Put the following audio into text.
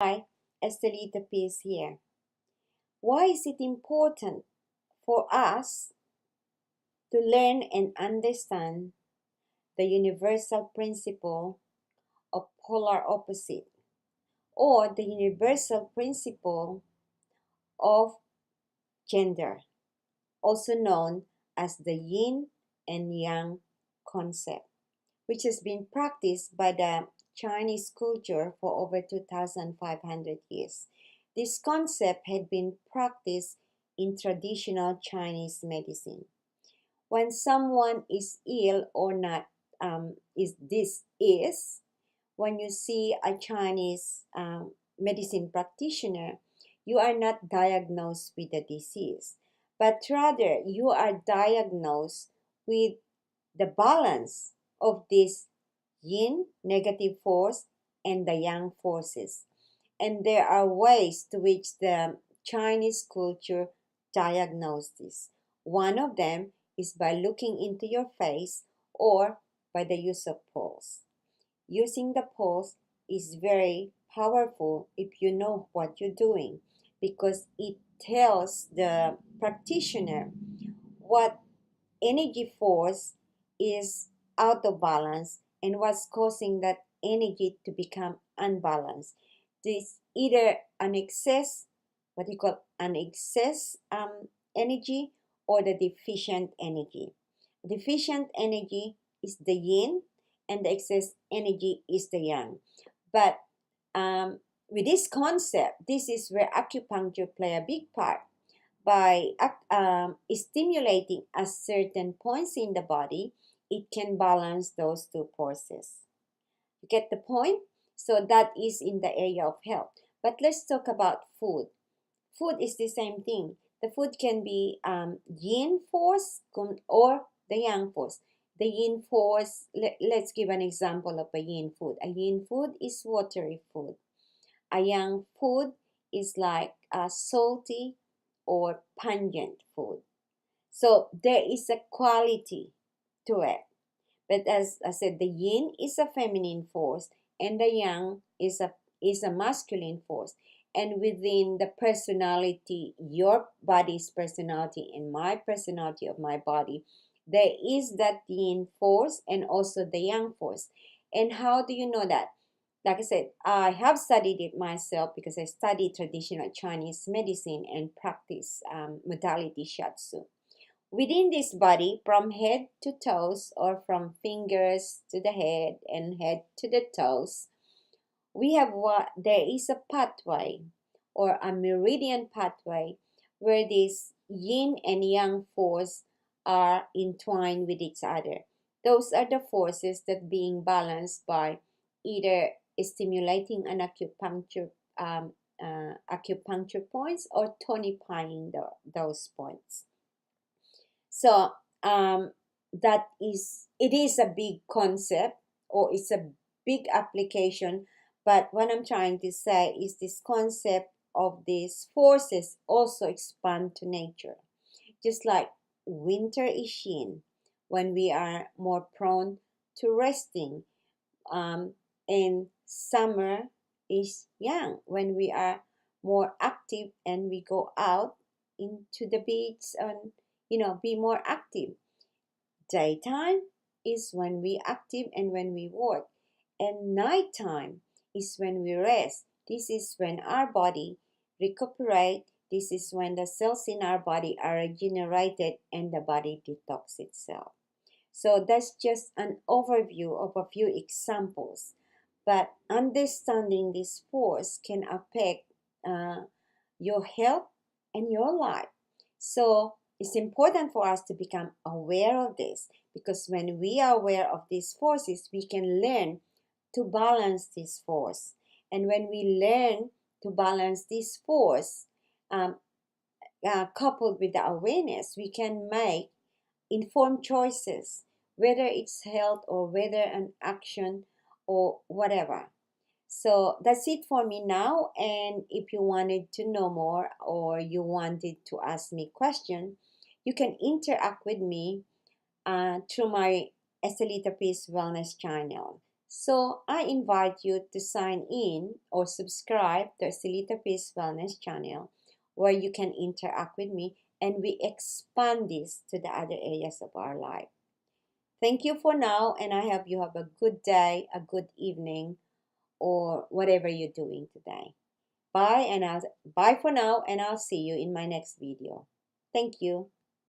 Hi, Estelita-D here. Why is it important for us to learn and understand the universal principle of polar opposite or the universal principle of gender, also known as the Yin and Yang concept, which has been practiced by the Chinese culture for over 2,500 years. This concept had been practiced in traditional Chinese medicine. When someone is ill or not, is when you see a Chinese medicine practitioner, you are not diagnosed with a disease, but rather you are diagnosed with the balance of this yin negative force and the yang forces. And there are ways to which the Chinese culture diagnoses this. One of them is by looking into your face or by the use of pulse. Using the pulse is very powerful if you know what you're doing, because it tells the practitioner what energy force is out of balance and what's causing that energy to become unbalanced. This either an excess, what you call an excess energy, or the deficient energy. Deficient energy is the yin and the excess energy is the yang. But with this concept, this is where acupuncture play a big part by stimulating at certain points in the body. It can balance those two forces. You get the point? So that is in the area of health. But let's talk about food. Food is the same thing. The food can be yin force or the yang force. The yin force, let's give an example of a yin food. A yin food is watery food. A yang food is like a salty or pungent food. So there is a quality to it. But as I said, the yin is a feminine force and the yang is a masculine force. And within the personality, your body's personality and my personality of my body, there is that yin force and also the yang force. And how do you know that? Like I said, I have studied it myself because I studied traditional Chinese medicine and practice modality shiatsu. Within this body, from head to toes, or from fingers to the head and head to the toes, we have what there is a pathway or a meridian pathway where this yin and yang force are entwined with each other. Those are the forces that being balanced by either stimulating an acupuncture points or tonifying those points. So that is, it is a big concept or it's a big application. But what I'm trying to say is this concept of these forces also expand to nature. Just like winter is yin, when we are more prone to resting, and summer is yang, when we are more active and we go out into the beach and be more active. Daytime is when we active and when we work, and nighttime is when we rest. This is when our body recuperate. This is when the cells in our body are regenerated and the body detox itself. So that's just an overview of a few examples. But understanding this force can affect your health and your life. So it's important for us to become aware of this, because when we are aware of these forces, we can learn to balance this force. And when we learn to balance this force, coupled with the awareness, we can make informed choices, whether it's health or whether an action or whatever. So that's it for me now. And if you wanted to know more or you wanted to ask me question, you can interact with me through my Estelita Peace Wellness channel. So I invite you to sign in or subscribe to Estelita Peace Wellness channel where you can interact with me and we expand this to the other areas of our life. Thank you for now, and I hope you have a good day, a good evening, or whatever you're doing today. Bye for now, and I'll see you in my next video. Thank you.